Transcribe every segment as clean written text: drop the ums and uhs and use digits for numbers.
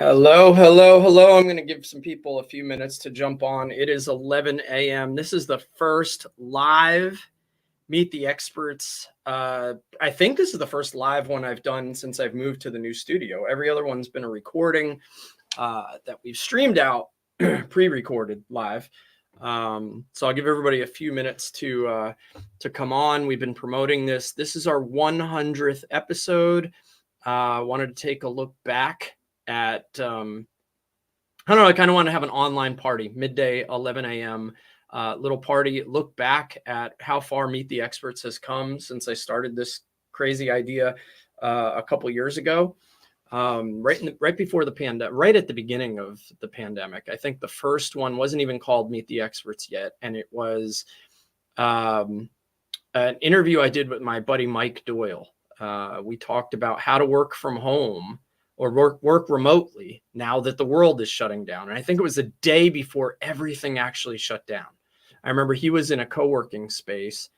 Hello, hello, hello. I'm going to give some people a few minutes to jump on. It is 11 a.m. This is the first live Meet the Experts. I think this is the first live one I've done since I've moved to the new studio. Every other one's been a recording that we've streamed out, pre-recorded live. So I'll give everybody a few minutes to come on. We've been promoting this. This is our 100th episode. Wanted to take a look back at I don't know, I kind of want to have an online party, midday, 11 a.m. Little party, look back at how far Meet the Experts has come since I started this crazy idea a couple years ago, right before the pandemic, right at the beginning of the pandemic. I think the first one wasn't even called Meet the Experts yet, and it was an interview I did with my buddy Mike Doyle. We talked about how to work from home or work remotely now that the world is shutting down. And I think it was a day before everything actually shut down. I remember he was in a co-working space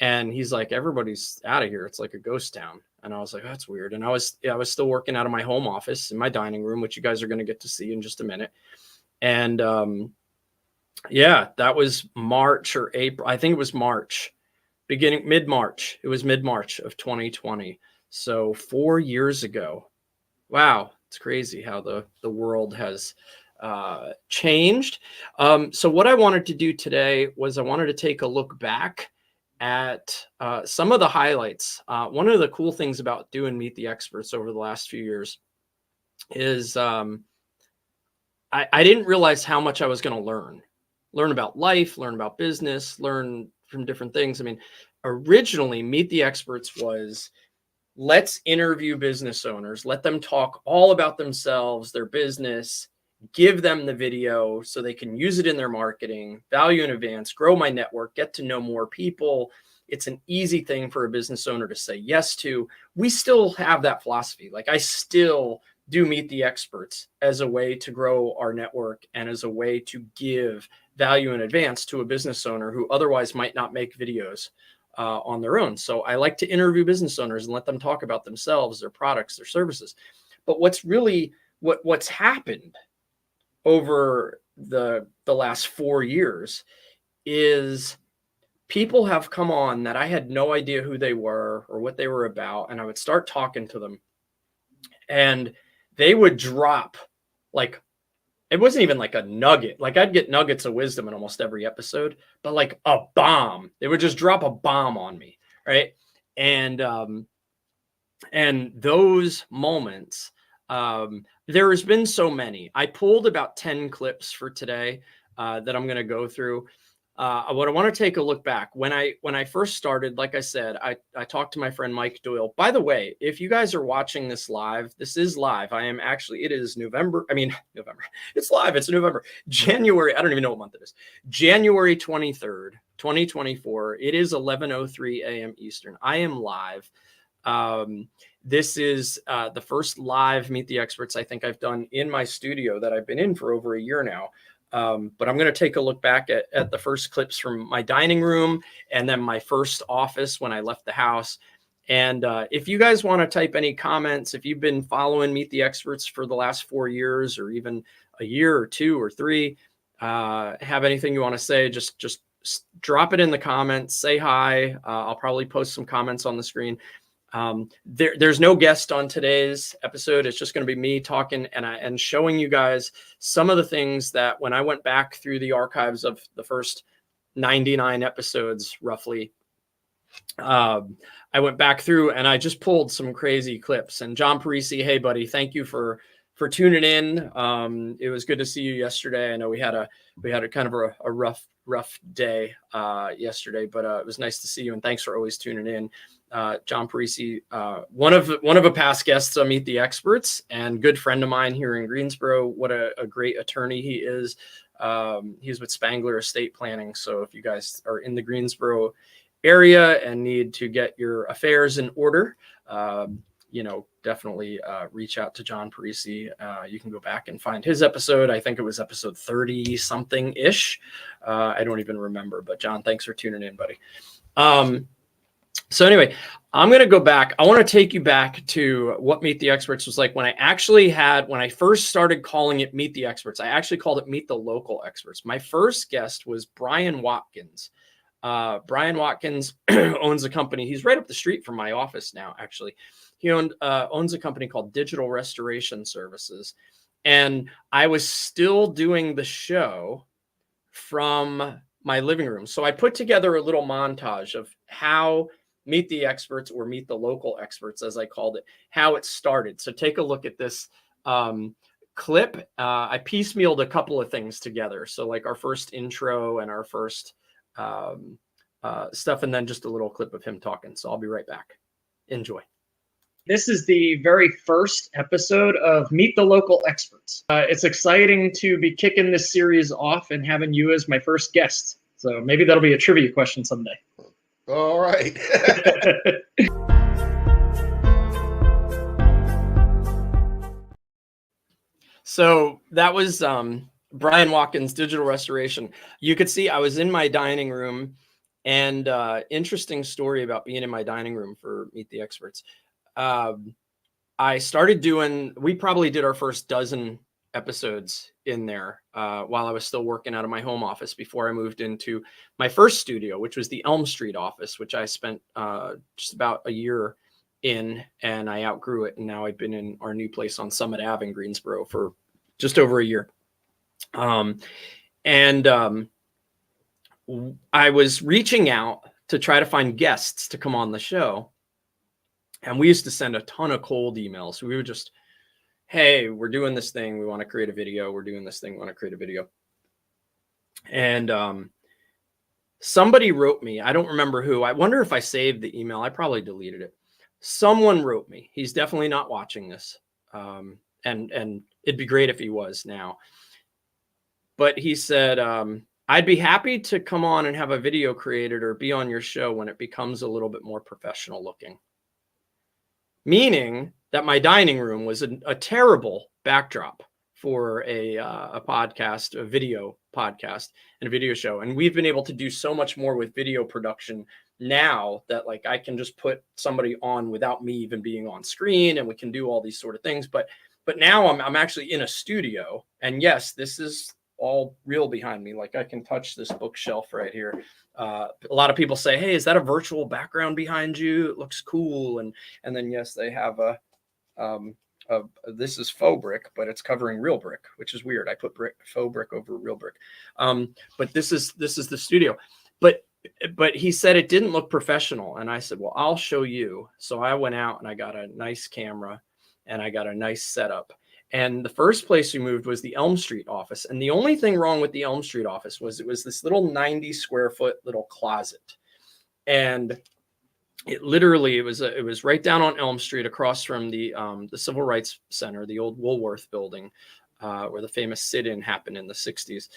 and he's like, everybody's out of here. It's like a ghost town. And I was like, that's weird. And I was still working out of my home office in my dining room, which you guys are going to get to see in just a minute. And yeah, that was March or April. I think it was March, mid-March. It was mid-March of 2020. So 4 years ago. Wow, it's crazy how the world has changed. So what I wanted to do today was I wanted to take a look back at some of the highlights. One of the cool things about doing Meet the Experts over the last few years is I didn't realize how much I was going to learn about life, learn about business, learn from different things. I mean, originally Meet the Experts was, let's interview business owners, let them talk all about themselves, their business, give them the video so they can use it in their marketing, value in advance, grow my network, get to know more people. It's an easy thing for a business owner to say yes to. We still have that philosophy. Like, I still do Meet the Experts as a way to grow our network and as a way to give value in advance to a business owner who otherwise might not make videos on their own. So I like to interview business owners and let them talk about themselves, their products, their services. But what's really what's happened over the last 4 years is people have come on that I had no idea who they were or what they were about, and I would start talking to them, and they would drop, like, it wasn't even like a nugget. Like, I'd get nuggets of wisdom in almost every episode, but like a bomb. They would just drop a bomb on me, right? And those moments, there has been so many. I pulled about 10 clips for today that I'm going to go through. What I want to take a look back, when I first started, like I said, I talked to my friend Mike Doyle. By the way, if you guys are watching this live, this is live. It is November. It's live. It's November, January. I don't even know what month it is. January 23rd, 2024. It is 11:03 a.m. Eastern. I am live. This is the first live Meet the Experts I think I've done in my studio that I've been in for over a year now. But I'm going to take a look back at the first clips from my dining room and then my first office when I left the house. And if you guys want to type any comments, if you've been following Meet the Experts for the last 4 years or even a year or 2 or 3, have anything you want to say, just drop it in the comments, say hi. I'll probably post some comments on the screen. There's no guest on today's episode. It's just going to be me talking and showing you guys some of the things that when I went back through the archives of the first 99 episodes, roughly, I went back through and I just pulled some crazy clips. And John Parisi, hey buddy, thank you for tuning in. It was good to see you yesterday. I know we had a kind of a rough day yesterday, but it was nice to see you, and thanks for always tuning in. John Parisi, one of a past guests on Meet the Experts and good friend of mine here in Greensboro. What a great attorney he is. He's with Spangler Estate Planning. So if you guys are in the Greensboro area and need to get your affairs in order, definitely reach out to John Parisi. You can go back and find his episode. I think it was episode 30 something ish. I don't even remember, but John, thanks for tuning in, buddy. So anyway, I'm going to go back. I want to take you back to what Meet the Experts was like when I first started calling it Meet the Experts. I actually called it Meet the Local Experts. My first guest was Brian Watkins. Brian Watkins owns a company. He's right up the street from my office now, actually. He owns a company called Digital Restoration Services. And I was still doing the show from my living room. So I put together a little montage of how Meet the Experts, or Meet the Local Experts, as I called it, how it started. So take a look at this clip. I piecemealed a couple of things together. So like our first intro and our first stuff, and then just a little clip of him talking. So I'll be right back. Enjoy. This is the very first episode of Meet the Local Experts. It's exciting to be kicking this series off and having you as my first guest. So maybe that'll be a trivia question someday. All right. So that was Brian Watkins, Digital Restoration. You could see I was in my dining room, and interesting story about being in my dining room for Meet the Experts. I started we probably did our first dozen episodes in there while I was still working out of my home office before I moved into my first studio, which was the Elm Street office, which I spent just about a year in, and I outgrew it. And now I've been in our new place on Summit Ave in Greensboro for just over a year. I was reaching out to try to find guests to come on the show. And we used to send a ton of cold emails. We would just, hey, we're doing this thing. We want to create a video. We're doing this thing. We want to create a video. And somebody wrote me. I don't remember who. I wonder if I saved the email. I probably deleted it. Someone wrote me. He's definitely not watching this. And it'd be great if he was now. But he said, I'd be happy to come on and have a video created or be on your show when it becomes a little bit more professional looking. Meaning that my dining room was a terrible backdrop for a podcast, a video podcast and a video show. And we've been able to do so much more with video production now that like I can just put somebody on without me even being on screen, and we can do all these sort of things. But now I'm actually in a studio, and yes, this is all real behind me. Like I can touch this bookshelf right here. A lot of people say, hey, is that a virtual background behind you? It looks cool. And then yes, they have this is faux brick, but it's covering real brick, which is weird. I put faux brick over real brick. But this is the studio. But he said it didn't look professional. And I said, well, I'll show you. So I went out and I got a nice camera and I got a nice setup. And the first place we moved was the Elm Street office. And the only thing wrong with the Elm Street office was it was this little 90 square foot little closet. And it was right down on Elm Street across from the Civil Rights Center, the old Woolworth building, where the famous sit-in happened in the 60s.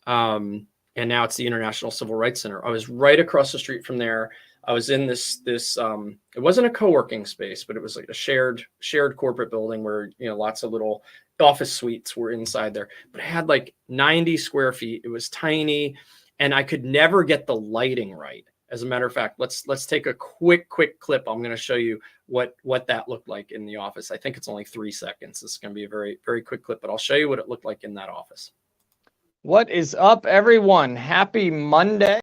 And now it's the International Civil Rights Center. I was right across the street from there. I was in this it wasn't a co-working space, but it was like a shared corporate building where, lots of little office suites were inside there, but it had like 90 square feet. It was tiny, and I could never get the lighting right. As a matter of fact, let's take a quick clip. I'm going to show you what that looked like in the office. I think it's only 3 seconds. This is going to be a very, very quick clip, but I'll show you what it looked like in that office. What is up, everyone? Happy Monday.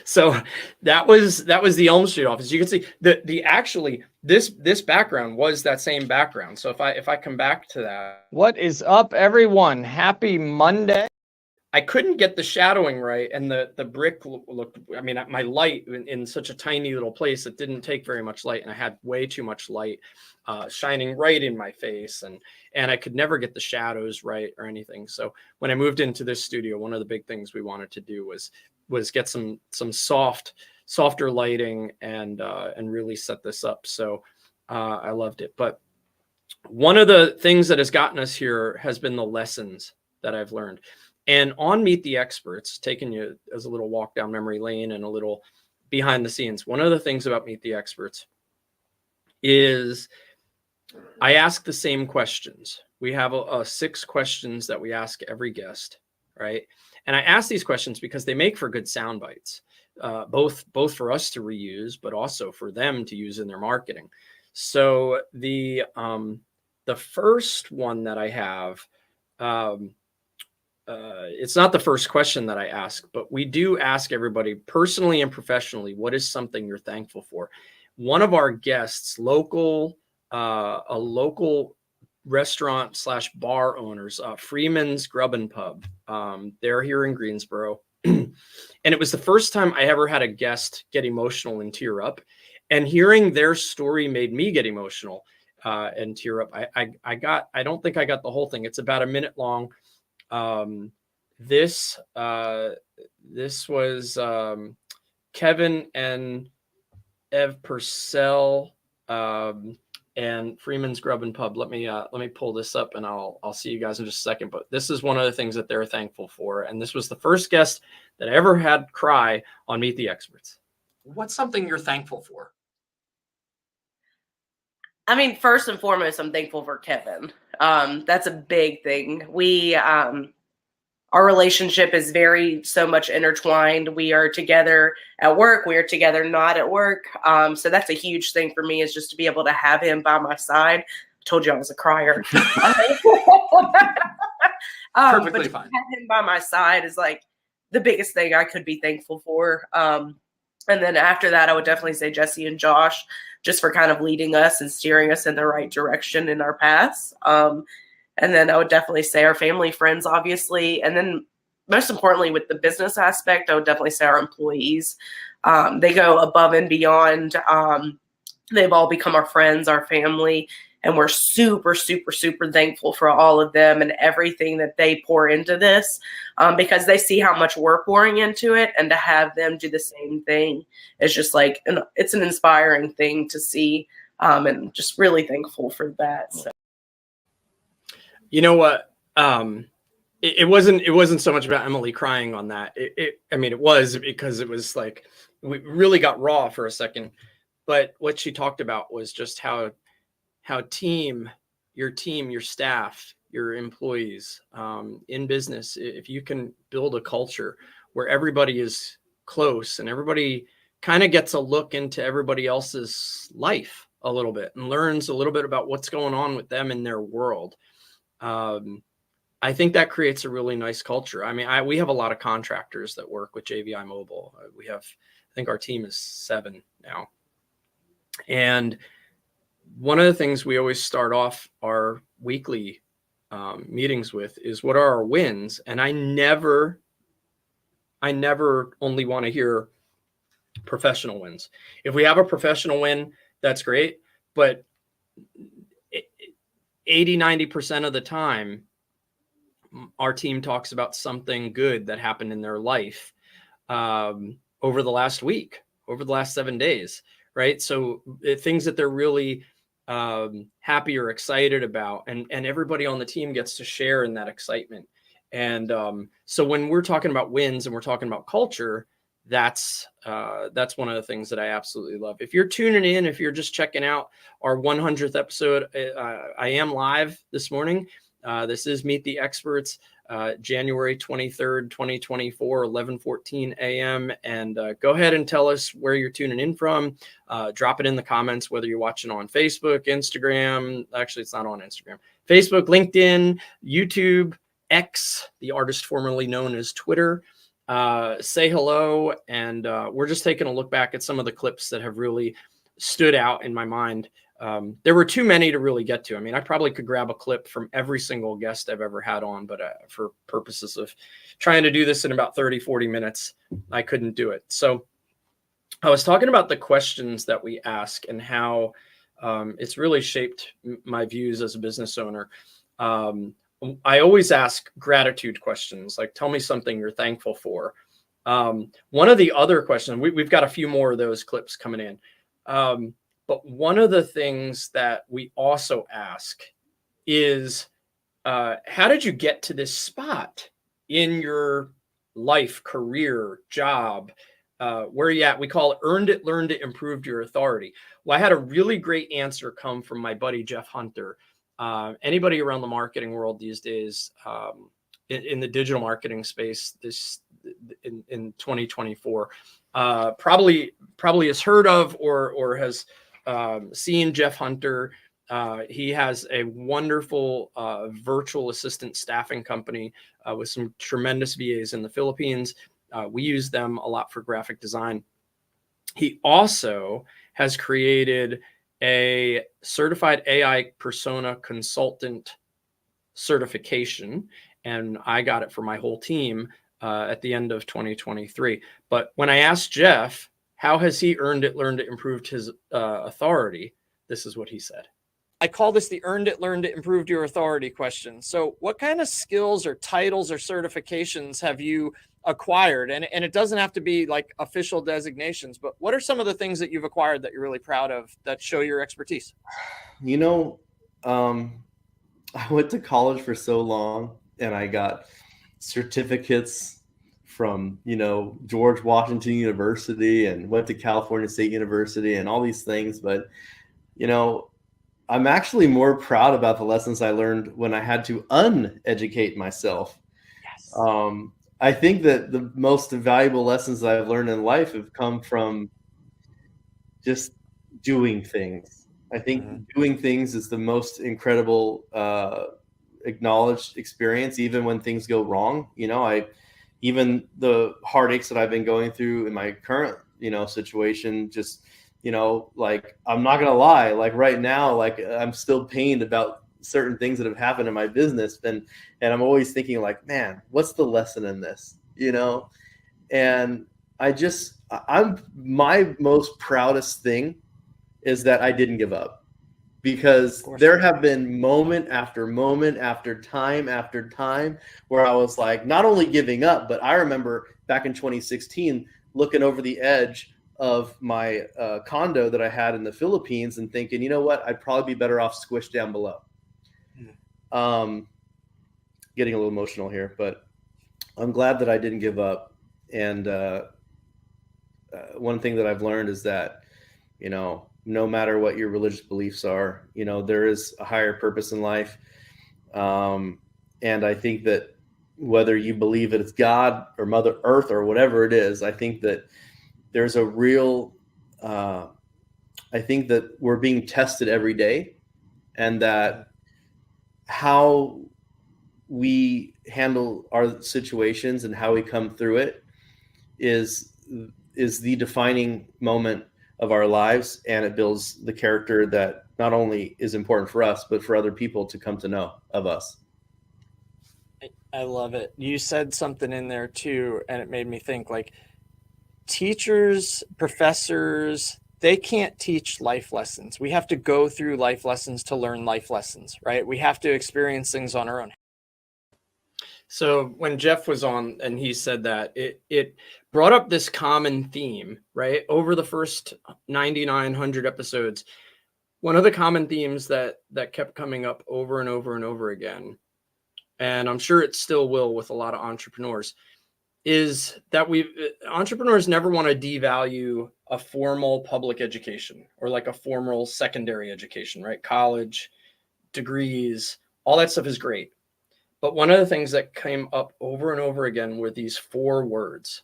So that was the Elm Street office. You can see this background was that same background. So if I come back to that, what is up, everyone? Happy Monday. I couldn't get the shadowing right, and the brick looked. I mean, my light in such a tiny little place, it didn't take very much light, and I had way too much light shining right in my face, and I could never get the shadows right or anything. So when I moved into this studio, one of the big things we wanted to do was get some softer lighting and really set this up. So I loved it. But one of the things that has gotten us here has been the lessons that I've learned. And on Meet the Experts, taking you as a little walk down memory lane and a little behind the scenes, one of the things about Meet the Experts is I ask the same questions. We have 6 questions that we ask every guest, right? And I ask these questions because they make for good sound bites. both for us to reuse, but also for them to use in their marketing. So the first one that I have, it's not the first question that I ask, but we do ask everybody personally and professionally, what is something you're thankful for? One of our guests, a local restaurant / bar owners, Freeman's Grub and Pub. They're here in Greensboro. And it was the first time I ever had a guest get emotional and tear up. And hearing their story made me get emotional and tear up. I don't think I got the whole thing. It's about a minute long. This was Kevin and Ev Purcell and Freeman's Grub and Pub. Let me pull this up, and I'll see you guys in just a second. But this is one of the things that they're thankful for, and this was the first guest that I ever had cry on Meet the Experts. What's something you're thankful for? I mean, first and foremost, I'm thankful for Kevin. That's a big thing. Our relationship is so much intertwined. We are together at work. We are together not at work. So that's a huge thing for me, is just to be able to have him by my side. I told you I was a crier. Perfectly fine. Have him by my side is like the biggest thing I could be thankful for. And then after that, I would definitely say Jesse and Josh, just for kind of leading us and steering us in the right direction in our paths. And then I would definitely say our family, friends, obviously. And then most importantly, with the business aspect, I would definitely say our employees. They go above and beyond. They've all become our friends, our family. And we're super, super, super thankful for all of them and everything that they pour into this, because they see how much we're pouring into it. And to have them do the same thing is just like, it's an inspiring thing to see, and just really thankful for that. So. You know what? It wasn't so much about Emily crying on that. I mean, it was, because it was like, we really got raw for a second. But what she talked about was just how your staff, your employees, in business, if you can build a culture where everybody is close and everybody kind of gets a look into everybody else's life a little bit and learns a little bit about what's going on with them in their world. I think that creates a really nice culture. I mean, we have a lot of contractors that work with JVI Mobile. I think our team is 7 now. And one of the things we always start off our weekly meetings with is, what are our wins? And I never only want to hear professional wins. If we have a professional win, that's great. But 80-90% of the time, our team talks about something good that happened in their life over the last week, over the last 7 days, right? So things that they're really happy or excited about, and everybody on the team gets to share in that excitement. And so when we're talking about wins and we're talking about culture, that's one of the things that I absolutely love. If you're tuning in, if you're just checking out our 100th episode, I am live this morning. This is Meet the Experts, January 23rd, 2024, 11:14 a.m. And go ahead and tell us where you're tuning in from. Drop it in the comments, whether you're watching on Facebook, Instagram. Actually, it's not on Instagram. Facebook, LinkedIn, YouTube, X, the artist formerly known as Twitter. Say hello. And we're just taking a look back at some of the clips that have really stood out in my mind. There were too many to really get to. I mean, I probably could grab a clip from every single guest I've ever had on, but for purposes of trying to do this in about 30-40 minutes, I couldn't do it. So I was talking about the questions that we ask and how it's really shaped my views as a business owner. I always ask gratitude questions, like, tell me something you're thankful for. One of the other questions, we've got a few more of those clips coming in. But one of the things that we also ask is, how did you get to this spot in your life, career, job? Where are you at? We call it earned it, learned it, improved your authority. Well, I had a really great answer come from my buddy, Jeff Hunter. Anybody around the marketing world these days in the digital marketing space in 2024. Probably has heard of or has seen Jeff Hunter. He has a wonderful virtual assistant staffing company with some tremendous VAs in the Philippines. We use them a lot for graphic design. He also has created a certified AI persona consultant certification, and I got it for my whole team at the end of 2023. But when I asked Jeff, how has he earned it, learned it, improved his authority? This is what he said. I call this the earned it, learned it, improved your authority question. So what kind of skills or titles or certifications have you acquired? And it doesn't have to be like official designations, but what are some of the things that you've acquired that you're really proud of that show your expertise? You know, I went to college for so long and I got certificates from, George Washington University and went to California State University and all these things. But, I'm actually more proud about the lessons I learned when I had to uneducate myself. Yes. I think that the most valuable lessons I've learned in life have come from just doing things. I think doing things is the most incredible acknowledged experience, even when things go wrong. Even the heartaches that I've been going through in my current, situation, just, like, I'm not gonna lie, like right now, like I'm still pained about certain things that have happened in my business, and I'm always thinking like, man, what's the lesson in this? And my most proudest thing is that I didn't give up, because there have been moment after moment after time where I was like, not only giving up, but I remember back in 2016 looking over the edge of my condo that I had in the Philippines and thinking, you know what, I'd probably be better off squished down below. Getting a little emotional here, but I'm glad that I didn't give up. And one thing that I've learned is that, no matter what your religious beliefs are, there is a higher purpose in life. And I think that whether you believe it's God or Mother Earth or whatever it is, I think that there's a real, I think that we're being tested every day, and that how we handle our situations and how we come through it is the defining moment of our lives, and it builds the character that not only is important for us, but for other people to come to know of us. I love it. You said something in there too, and it made me think, like, teachers, professors, they can't teach life lessons. We have to go through life lessons to learn life lessons, right? We have to experience things on our own. So when Jeff was on and he said that, it brought up this common theme, right? Over the first 9,900 episodes, one of the common themes that kept coming up over and over and over again, and I'm sure it still will with a lot of entrepreneurs, is that entrepreneurs never want to devalue a formal public education or like a formal secondary education, right? College, degrees, all that stuff is great. But one of the things that came up over and over again were these 4 words.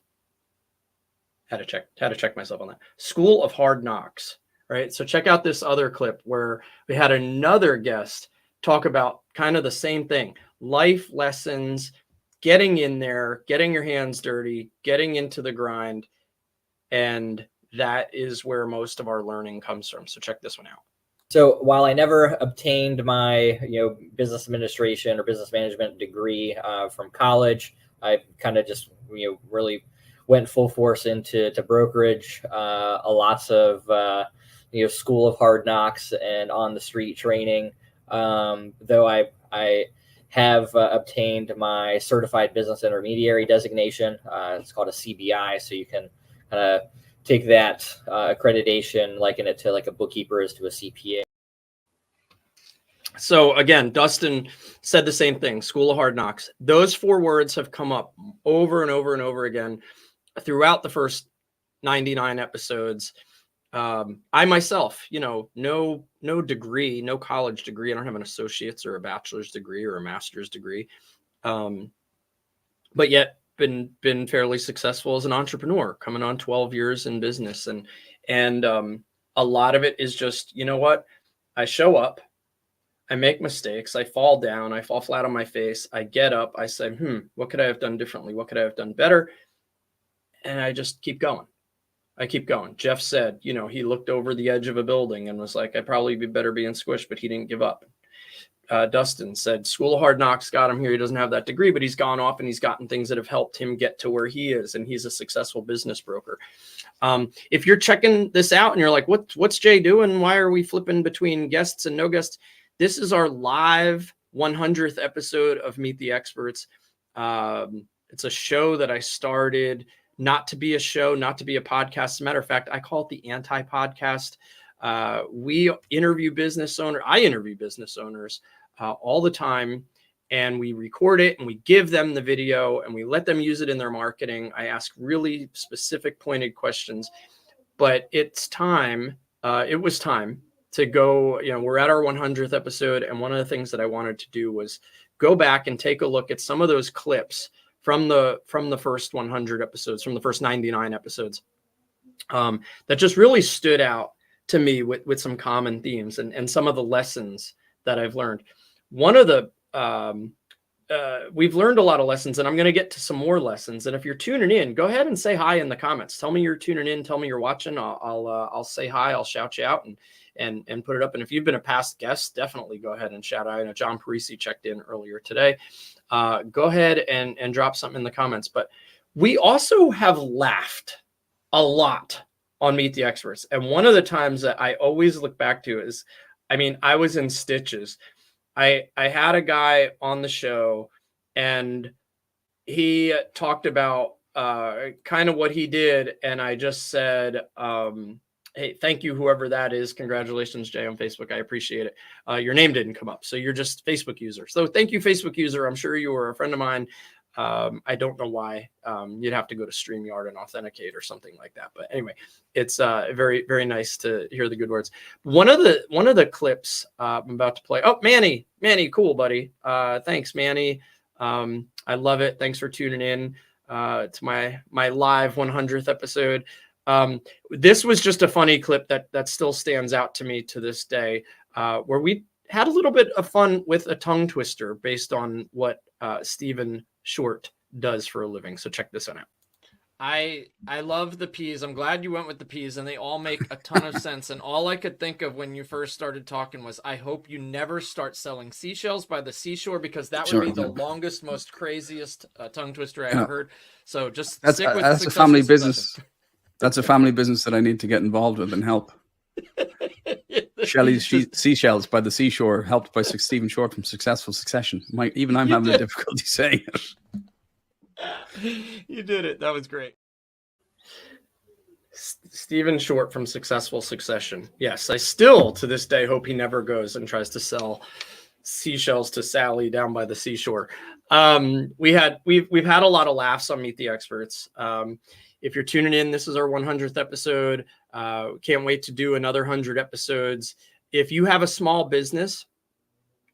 Had to check myself on that. School of Hard Knocks, right? So check out this other clip where we had another guest talk about kind of the same thing. Life lessons, getting in there, getting your hands dirty, getting into the grind. And that is where most of our learning comes from. So check this one out. So while I never obtained my, business administration or business management degree from college, I kind of just, really went full force into brokerage, lots of, school of hard knocks and on the street training. Though I have obtained my certified business intermediary designation. It's called a CBI. So you can kind of take that accreditation, liken it to like a bookkeeper is to a CPA. So again, Dustin said the same thing, School of Hard Knocks. Those 4 words have come up over and over and over again throughout the first 99 episodes. I myself, no degree, no college degree. I don't have an associate's or a bachelor's degree or a master's degree. but yet been fairly successful as an entrepreneur, coming on 12 years in business. And a lot of it is just, you know what? I show up, I make mistakes, I fall down, I fall flat on my face, I get up, I say, what could I have done differently? What could I have done better? And I just keep going. I keep going. Jeff said, he looked over the edge of a building and was like, I'd probably be better being squished, but he didn't give up. Dustin said, School of Hard Knocks got him here. He doesn't have that degree, but he's gone off and he's gotten things that have helped him get to where he is. And he's a successful business broker. If you're checking this out and you're like, what's Jay doing? Why are we flipping between guests and no guests? This is our live 100th episode of Meet the Experts. It's a show that I started not to be a show, not to be a podcast. As a matter of fact, I call it the anti-podcast. I interview business owners all the time, and we record it and we give them the video and we let them use it in their marketing. I ask really specific, pointed questions, but it was time to go. We're at our 100th episode, and one of the things that I wanted to do was go back and take a look at some of those clips from the first 100 episodes, from the first 99 episodes, that just really stood out to me with some common themes and some of the lessons that I've learned. One of the we've learned a lot of lessons, and I'm going to get to some more lessons. And if you're tuning in, go ahead and say hi in the comments. Tell me you're tuning in. Tell me you're watching. I'll say hi. I'll shout you out and put it up. And if you've been a past guest, definitely go ahead and shout out. I know John Parisi checked in earlier today. Go ahead and drop something in the comments. But we also have laughed a lot on Meet the Experts. And one of the times that I always look back to is, I was in stitches. I had a guy on the show, and he talked about kind of what he did. And I just said, hey, thank you, whoever that is. Congratulations, Jay, on Facebook. I appreciate it. Your name didn't come up, so you're just Facebook user. So thank you, Facebook user. I'm sure you were a friend of mine. I don't know why. You'd have to go to StreamYard and authenticate or something like that. But anyway, it's very, very nice to hear the good words. One of the clips I'm about to play. Oh, Manny, cool, buddy. Thanks, Manny. I love it. Thanks for tuning in to my live 100th episode. This was just a funny clip that still stands out to me to this day, where we had a little bit of fun with a tongue twister based on what Stephen Short does for a living. So check this one out. I love the peas. I'm glad you went with the peas, and they all make a ton of sense. And all I could think of when you first started talking was, I hope you never start selling seashells by the seashore, because that would be the longest, most craziest tongue twister I ever heard. So just that's a family business. That's a family business that I need to get involved with and help. Shelley's Seashells by the Seashore, helped by Stephen Short from Successful Succession. Even I'm having a difficulty saying it. You did it. That was great. Stephen Short from Successful Succession. Yes, I still to this day hope he never goes and tries to sell seashells to Sally down by the seashore. We've had a lot of laughs on Meet the Experts. If you're tuning in, this is our 100th episode. Can't wait to do another 100 episodes. If you have a small business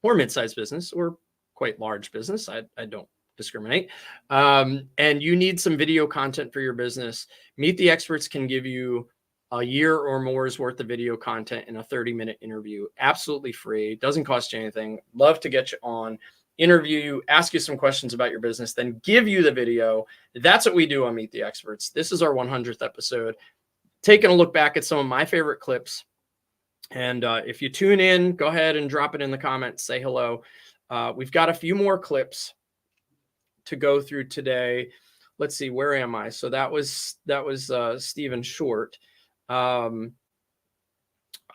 or mid-sized business or quite large business, I don't discriminate, and you need some video content for your business, Meet the Experts can give you a year or more's worth of video content in a 30-minute interview, absolutely free. Doesn't cost you anything. Love to get you on, interview you, ask you some questions about your business, then give you the video. That's what we do on Meet the Experts. This is our 100th episode. Taking a look back at some of my favorite clips. And if you tune in, go ahead and drop it in the comments. Say hello. We've got a few more clips to go through today. Let's see, where am I? So that was Stephen Short. I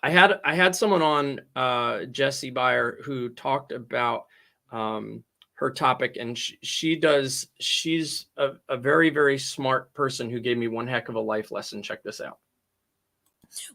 had someone on, Jessie Beyer, who talked about her topic, and she's a very, very smart person who gave me one heck of a life lesson. Check this out.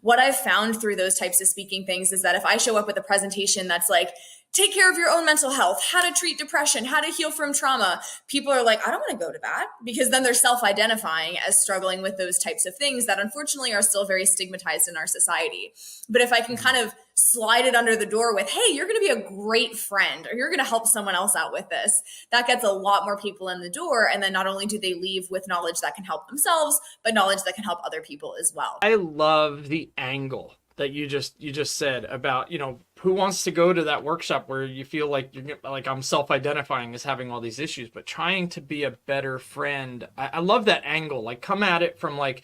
What I've found through those types of speaking things is that if I show up with a presentation that's like, take care of your own mental health, how to treat depression, how to heal from trauma, people are like, I don't want to go to that, because then they're self-identifying as struggling with those types of things that unfortunately are still very stigmatized in our society. But if I can kind of slide it under the door with, hey, you're going to be a great friend, or you're going to help someone else out with this. That gets a lot more people in the door. And then not only do they leave with knowledge that can help themselves, but knowledge that can help other people as well. I love the angle that you just said about, who wants to go to that workshop where you feel like you're like, I'm self-identifying as having all these issues, but trying to be a better friend. I love that angle. Like, come at it from like,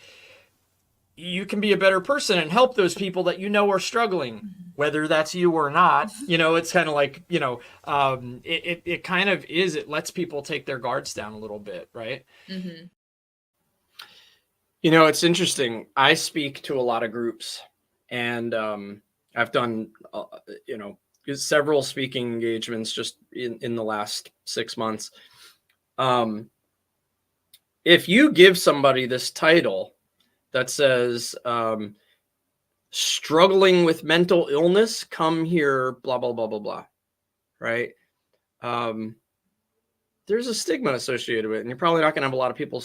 you can be a better person and help those people that are struggling, whether that's you or not. It's kind of like, it kind of is, it lets people take their guards down a little bit, right? Mm-hmm. It's interesting. I speak to a lot of groups, and I've done, several speaking engagements just in the last 6 months. If you give somebody this title that says, struggling with mental illness, come here, blah, blah, blah, blah, blah, right? There's a stigma associated with it, and you're probably not going to have a lot of people,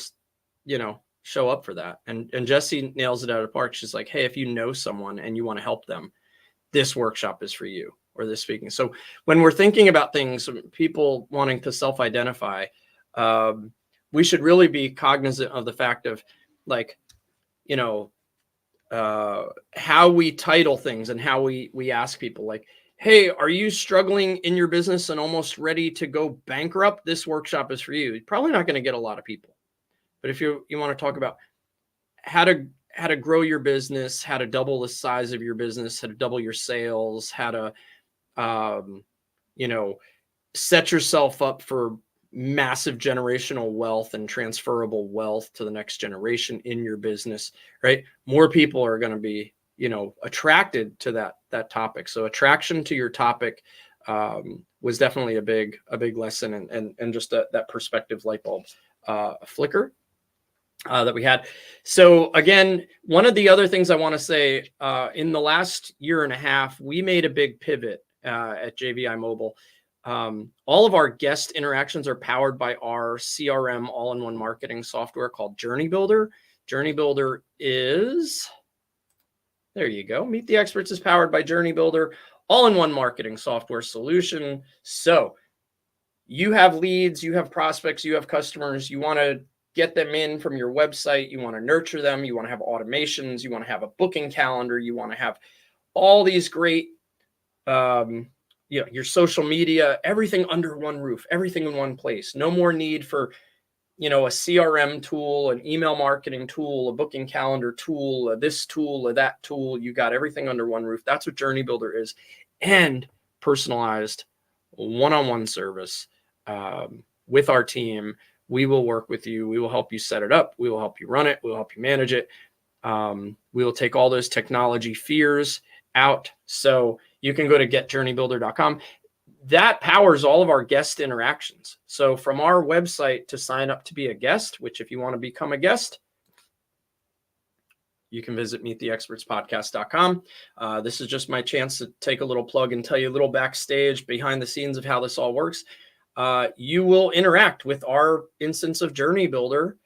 show up for that. And Jessie nails it out of the park. She's like, hey, if you know someone and you want to help them, this workshop is for you, or this speaking. So when we're thinking about things, people wanting to self-identify, we should really be cognizant of the fact of, like, how we title things and how we ask people, like, hey, are you struggling in your business and almost ready to go bankrupt? This workshop is for you. You're probably not going to get a lot of people. But if you want to talk about how to grow your business, how to double the size of your business, how to double your sales, how to, set yourself up for massive generational wealth and transferable wealth to the next generation in your business, right? More people are going to be, attracted to that topic. So attraction to your topic was definitely a big lesson, and just that perspective light bulb flicker that we had. So again, one of the other things I want to say, in the last year and a half, we made a big pivot at JVI Mobile. All of our guest interactions are powered by our CRM all-in-one marketing software called Journey Builder. Journey Builder is, there you go. Meet the Experts is powered by Journey Builder, all-in-one marketing software solution. So you have leads, you have prospects, you have customers, you want to get them in from your website, you want to nurture them, you want to have automations, you want to have a booking calendar, you want to have all these great, your social media, everything under one roof, everything in one place. No more need for, a CRM tool, an email marketing tool, a booking calendar tool, this tool, or that tool. You got everything under one roof. That's what Journey Builder is. And personalized one-on-one service with our team. We will work with you. We will help you set it up. We will help you run it. We will help you manage it. We will take all those technology fears out. So you can go to getjourneybuilder.com. That powers all of our guest interactions. So from our website to sign up to be a guest, which if you want to become a guest, you can visit meettheexpertspodcast.com. This is just my chance to take a little plug and tell you a little backstage behind the scenes of how this all works. You will interact with our instance of Journey Builder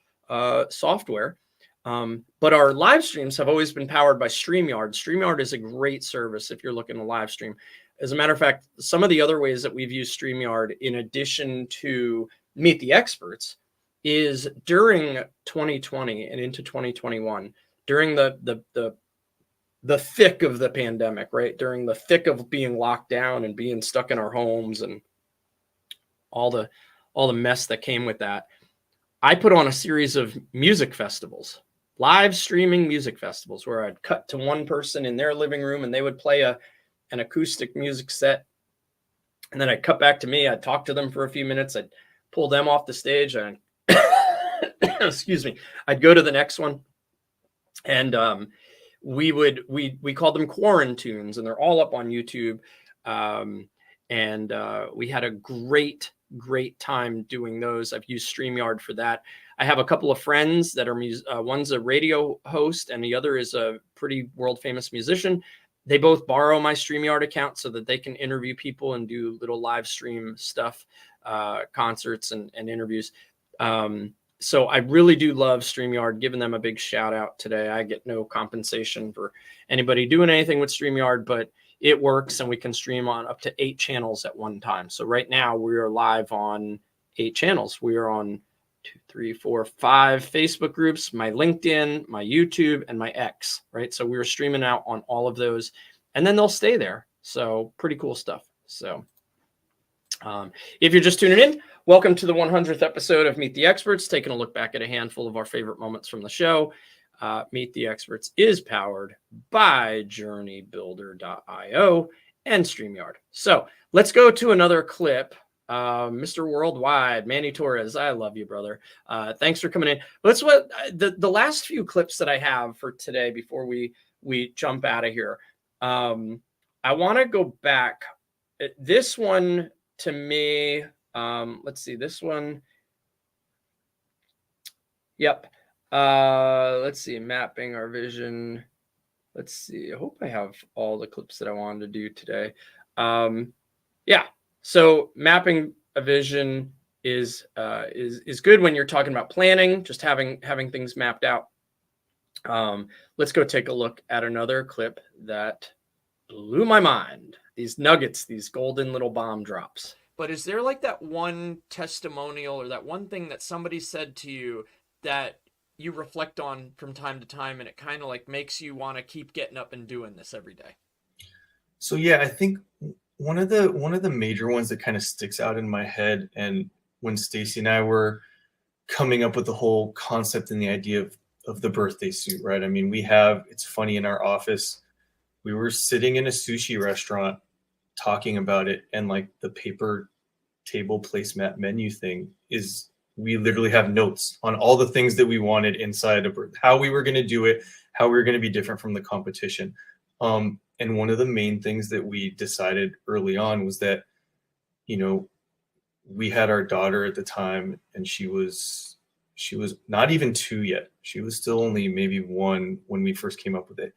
software. But our live streams have always been powered by StreamYard. StreamYard is a great service if you're looking to live stream. As a matter of fact, some of the other ways that we've used StreamYard in addition to Meet the Experts is during 2020 and into 2021, during the thick of the pandemic, right? During the thick of being locked down and being stuck in our homes and all the mess that came with that, I put on a series of music festivals, live streaming music festivals, where I'd cut to one person in their living room and they would play an acoustic music set. And then I'd cut back to me. I'd talk to them for a few minutes. I'd pull them off the stage and excuse me, I'd go to the next one. And we called them Quarantunes, and they're all up on YouTube. And we had a great time doing those. I've used StreamYard for that. I have a couple of friends that are one's a radio host and the other is a pretty world famous musician. They both borrow my StreamYard account so that they can interview people and do little live stream stuff, concerts and interviews. So I really do love StreamYard, giving them a big shout out today. I get no compensation for anybody doing anything with StreamYard, but it works, and we can stream on up to 8 channels at one time. So right now we are live on 8 channels. We are on 2, 3, 4, 5 Facebook groups, my LinkedIn, my YouTube, and my X, right? So we are streaming out on all of those, and then they'll stay there. So pretty cool stuff. So if you're just tuning in, welcome to the 100th episode of Meet the Experts, taking a look back at a handful of our favorite moments from the show. Meet the Experts is powered by JourneyBuilder.io and StreamYard. So let's go to another clip. Mr. Worldwide, Manny Torres, I love you, brother. Thanks for coming in. Let's the last few clips that I have for today before we jump out of here. I want to go back. This one to me, let's see this one. Yep. Let's see, mapping our vision. Let's see. I hope I have all the clips that I wanted to do today. Yeah. So mapping a vision is good when you're talking about planning, just having things mapped out. Let's go take a look at another clip that blew my mind. These nuggets, these golden little bomb drops. But is there like that one testimonial or that one thing that somebody said to you that you reflect on from time to time, and it kind of like makes you want to keep getting up and doing this every day? So yeah, I think one of the major ones that kind of sticks out in my head, and when Stacy and I were coming up with the whole concept and the idea of the birthday suit, right? I mean, it's funny, in our office, we were sitting in a sushi restaurant talking about it, and like the paper table placemat menu thing is, we literally have notes on all the things that we wanted inside of how we were going to do it, how we were going to be different from the competition. And one of the main things that we decided early on was that, we had our daughter at the time, and she was not even 2 yet. She was still only maybe 1 when we first came up with it.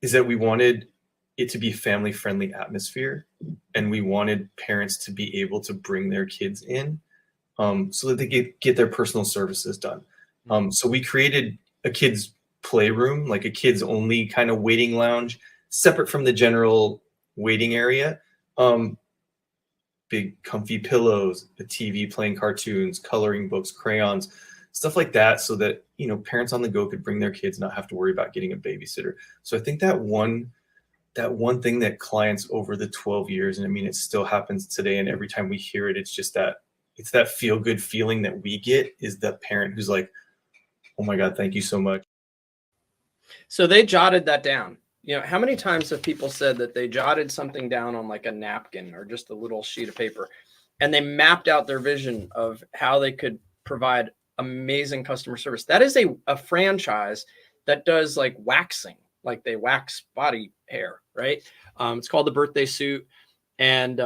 Is that we wanted it to be family friendly atmosphere, and we wanted parents to be able to bring their kids in, so that they get their personal services done. So we created a kids playroom, like a kids only kind of waiting lounge, separate from the general waiting area. Big comfy pillows, a TV playing cartoons, coloring books, crayons, stuff like that, so that parents on the go could bring their kids, not have to worry about getting a babysitter. So I think that one thing that clients over the 12 years, and I mean, it still happens today, and every time we hear it, it's that feel good feeling that we get, is that parent who's like, oh my God, thank you so much. So they jotted that down. How many times have people said that they jotted something down on like a napkin or just a little sheet of paper, and they mapped out their vision of how they could provide amazing customer service? That is a franchise that does like waxing, like they wax body hair, right? It's called the Birthday Suit. And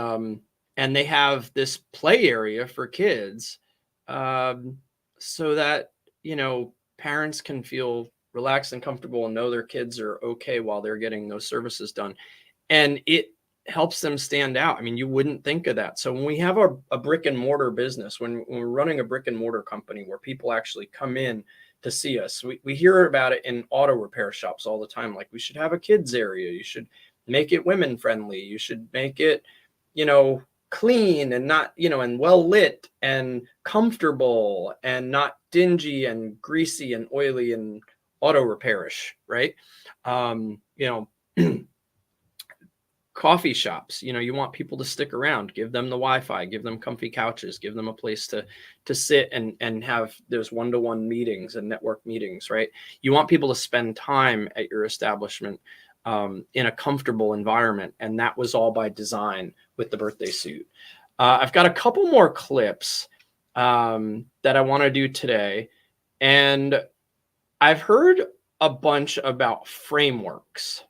they have this play area for kids, so that, parents can feel relaxed and comfortable and know their kids are okay while they're getting those services done. And it helps them stand out. I mean, you wouldn't think of that. So when we have a brick and mortar business, when we're running a brick and mortar company where people actually come in to see us, we hear about it in auto repair shops all the time. Like, we should have a kids area. You should make it women friendly. You should make it, clean and not, and well lit and comfortable and not dingy and greasy and oily and auto repairish, right? Coffee shops, you want people to stick around, give them the Wi-Fi, give them comfy couches, give them a place to sit and have those one-to-one meetings and network meetings, right? You want people to spend time at your establishment in a comfortable environment. And that was all by design with the Birthday Suit. I've got a couple more clips that I want to do today. And I've heard a bunch about frameworks.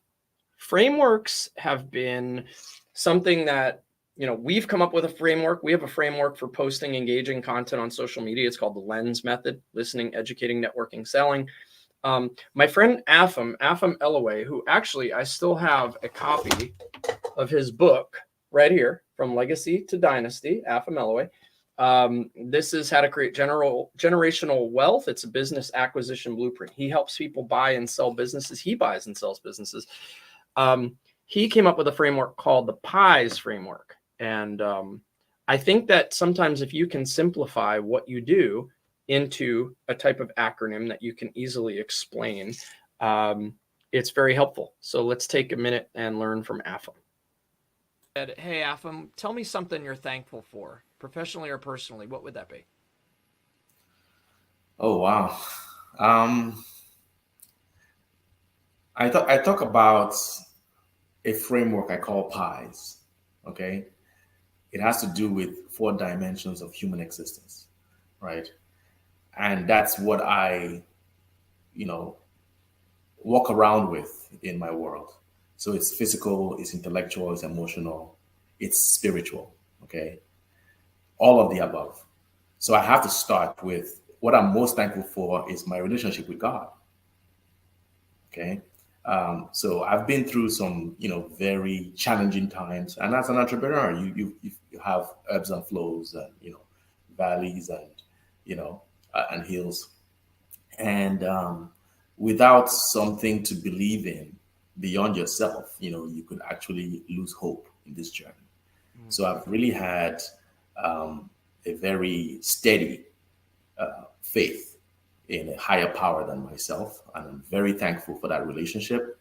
Frameworks have been something that, we've come up with a framework. We have a framework for posting engaging content on social media. It's called the LENS method: listening, educating, networking, selling. My friend Afam Elaway, who actually I still have a copy of his book right here, From Legacy to Dynasty, Afam Elaway. This is how to create generational wealth. It's a business acquisition blueprint. He helps people buy and sell businesses. He buys and sells businesses. he came up with a framework called the PIES framework. And I think that sometimes if you can simplify what you do into a type of acronym that you can easily explain, it's very helpful. So let's take a minute and learn from Afam. Hey, Afam, tell me something you're thankful for, professionally or personally. What would that be? Oh wow. I talk about a framework I call PIES. Okay. It has to do with 4 dimensions of human existence, right? And that's what I, walk around with in my world. So it's physical, it's intellectual, it's emotional, it's spiritual. Okay. All of the above. So I have to start with what I'm most thankful for is my relationship with God. Okay. So I've been through some, very challenging times, and as an entrepreneur, you have ebbs and flows, and valleys, and and hills, and without something to believe in beyond yourself, you could actually lose hope in this journey. So I've really had a very steady faith in a higher power than myself, and I'm very thankful for that relationship.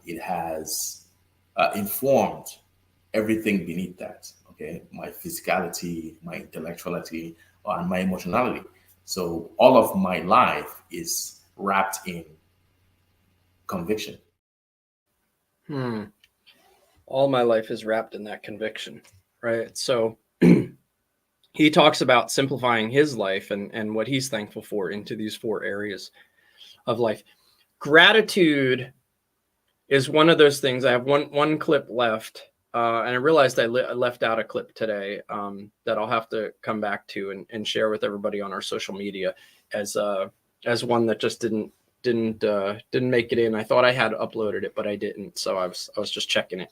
It has informed everything beneath that. Okay, my physicality, my intellectuality, and my emotionality. So all of my life is wrapped in conviction. All my life is wrapped in that conviction, right? So he talks about simplifying his life and what he's thankful for into these 4 areas of life. Gratitude is one of those things. I have one clip left, and I realized I left out a clip today that I'll have to come back to and share with everybody on our social media as one that just didn't make it in. I thought I had uploaded it, but I didn't. So I was just checking it.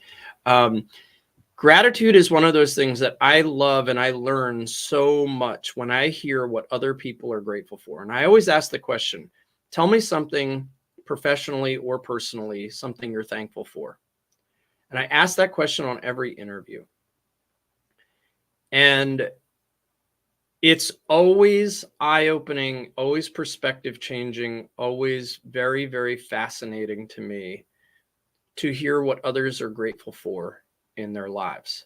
Gratitude is one of those things that I love, and I learn so much when I hear what other people are grateful for. And I always ask the question, tell me something professionally or personally, something you're thankful for. And I ask that question on every interview. And it's always eye-opening, always perspective changing, always very, very fascinating to me to hear what others are grateful for in their lives.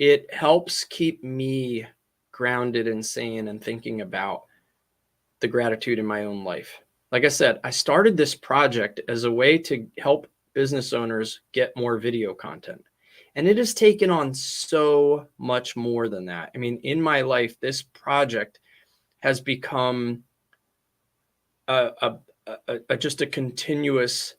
It helps keep me grounded and sane and thinking about the gratitude in my own life. Like I said, I started this project as a way to help business owners get more video content. And it has taken on so much more than that. I mean, in my life, this project has become just a continuous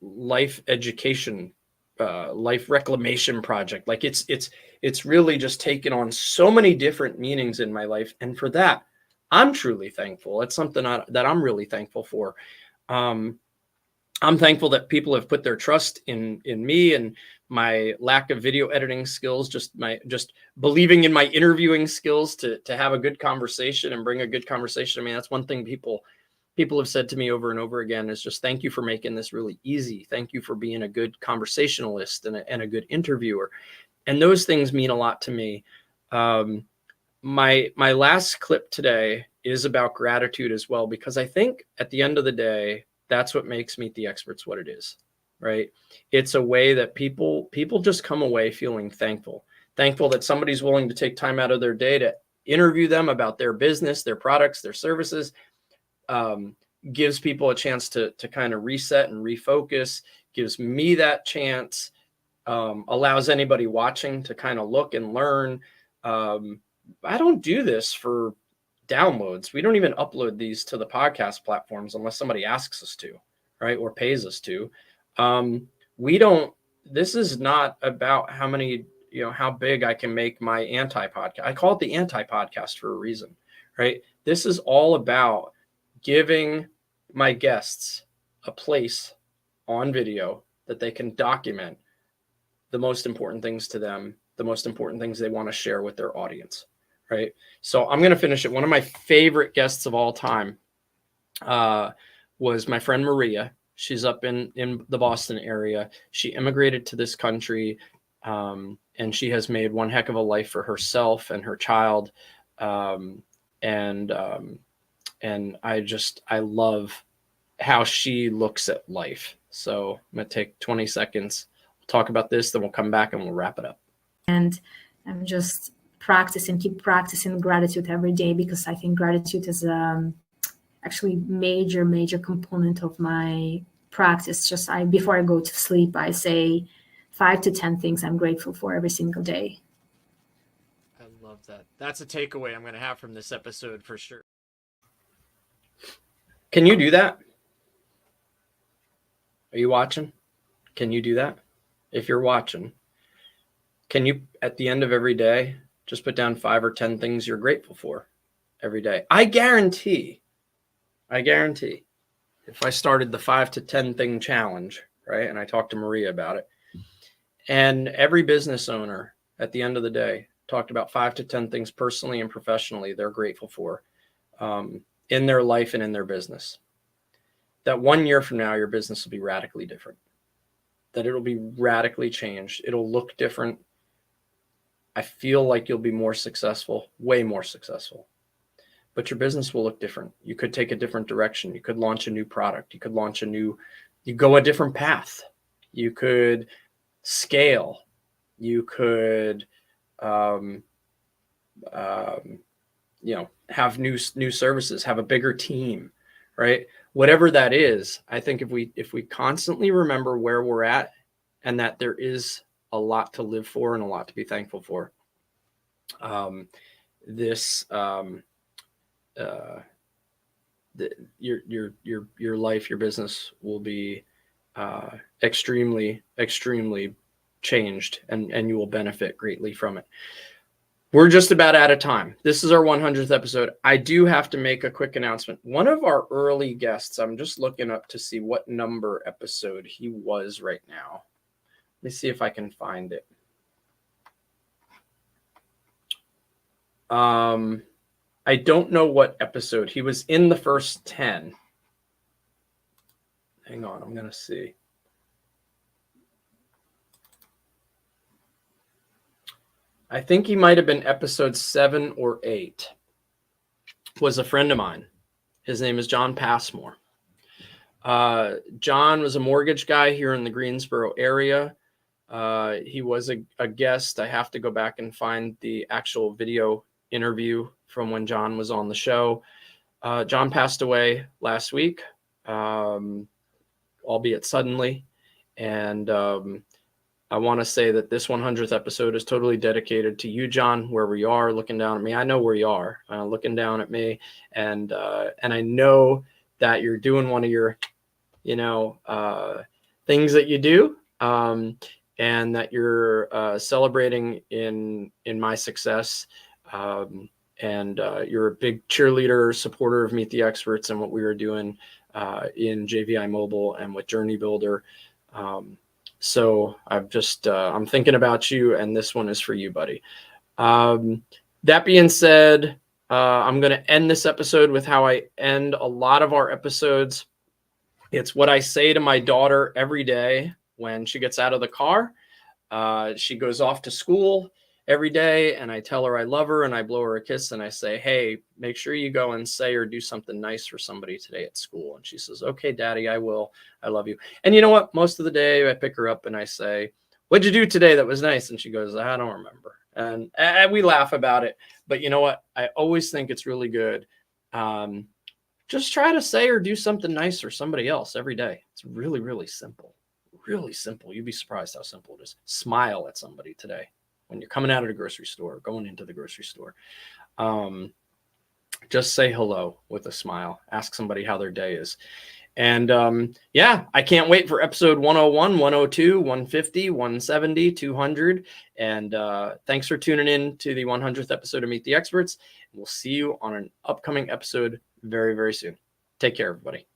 life education, life reclamation project. Like it's really just taken on so many different meanings in my life. And for that, I'm truly thankful. It's something that I'm really thankful for. I'm thankful that people have put their trust in me and my lack of video editing skills, just believing in my interviewing skills to have a good conversation and bring a good conversation. I mean, that's one thing people have said to me over and over again is just thank you for making this really easy. Thank you for being a good conversationalist and a good interviewer. And those things mean a lot to me. My last clip today is about gratitude as well, because I think at the end of the day, that's what makes Meet the Experts what it is, right? It's a way that people just come away feeling thankful that somebody's willing to take time out of their day to interview them about their business, their products, their services. Gives people a chance to kind of reset and refocus, gives me that chance, allows anybody watching to kind of look and learn. I don't do this for downloads. We don't even upload these to the podcast platforms unless somebody asks us to, right? Or pays us to. This is not about how many, how big I can make my anti-podcast. I call it the anti-podcast for a reason, right? This is all about giving my guests a place on video that they can document the most important things to them, the most important things they want to share with their audience, right? So I'm going to finish it. One of my favorite guests of all time was my friend Maria. She's up in the Boston area. She immigrated to this country, and she has made one heck of a life for herself and her child. And I love how she looks at life. So I'm going to take 20 seconds, talk about this, then we'll come back and we'll wrap it up. And I'm just keep practicing gratitude every day, because I think gratitude is actually major component of my practice. Just before I go to sleep, I say 5 to 10 things I'm grateful for every single day. I love that. That's a takeaway I'm going to have from this episode for sure. Can you do that? Are you watching? Can you do that? If you're watching, can you, at the end of every day, just put down 5 or 10 things you're grateful for every day? I guarantee, if I started the 5 to 10 thing challenge, right, and I talked to Maria about it, and every business owner at the end of the day talked about 5 to 10 things personally and professionally they're grateful for in their life and in their business, that 1 year from now, your business will be radically different, that it'll be radically changed. It'll look different. I feel like you'll be more successful, way more successful, but your business will look different. You could take a different direction. You could launch a new product. You could launch you go a different path. You could scale. You could, have new services, have a bigger team, right? Whatever that is, I think if we constantly remember where we're at and that there is a lot to live for and a lot to be thankful for, your life, your business will be extremely changed, and you will benefit greatly from it. We're just about out of time. This is our 100th episode. I do have to make a quick announcement. One of our early guests, I'm just looking up to see what number episode he was right now. Let me see if I can find it. I don't know what episode. He was in the first 10. Hang on, I'm going to see. I think he might have been episode 7 or 8. Was a friend of mine. His name is John Passmore. John was a mortgage guy here in the Greensboro area. He was a guest. I have to go back and find the actual video interview from when John was on the show. John passed away last week, albeit suddenly. And I want to say that this 100th episode is totally dedicated to you, John, wherever you are looking down at me. I know where you are looking down at me. And I know that you're doing one of your, things that you do, and that you're celebrating in my success. And you're a big cheerleader, supporter of Meet the Experts and what we are doing in JVI Mobile and with Journey Builder. So I'm thinking about you, and this one is for you, buddy. That being said, I'm going to end this episode with how I end a lot of our episodes. It's what I say to my daughter every day when she gets out of the car. She goes off to school every day, and I tell her I love her, and I blow her a kiss, and I say, hey, make sure you go and say or do something nice for somebody today at school. And she says, okay, Daddy, I will. I love you. And you know what? Most of the day I pick her up and I say, what'd you do today that was nice? And she goes, I don't remember. And we laugh about it. But you know what? I always think it's really good. Just try to say or do something nice for somebody else every day. It's really, really simple. Really simple. You'd be surprised how simple it is. Smile at somebody today when you're coming out of the grocery store, going into the grocery store. Just say hello with a smile. Ask somebody how their day is. And I can't wait for episode 101, 102, 150, 170, 200. And thanks for tuning in to the 100th episode of Meet the Experts. We'll see you on an upcoming episode very, very soon. Take care, everybody.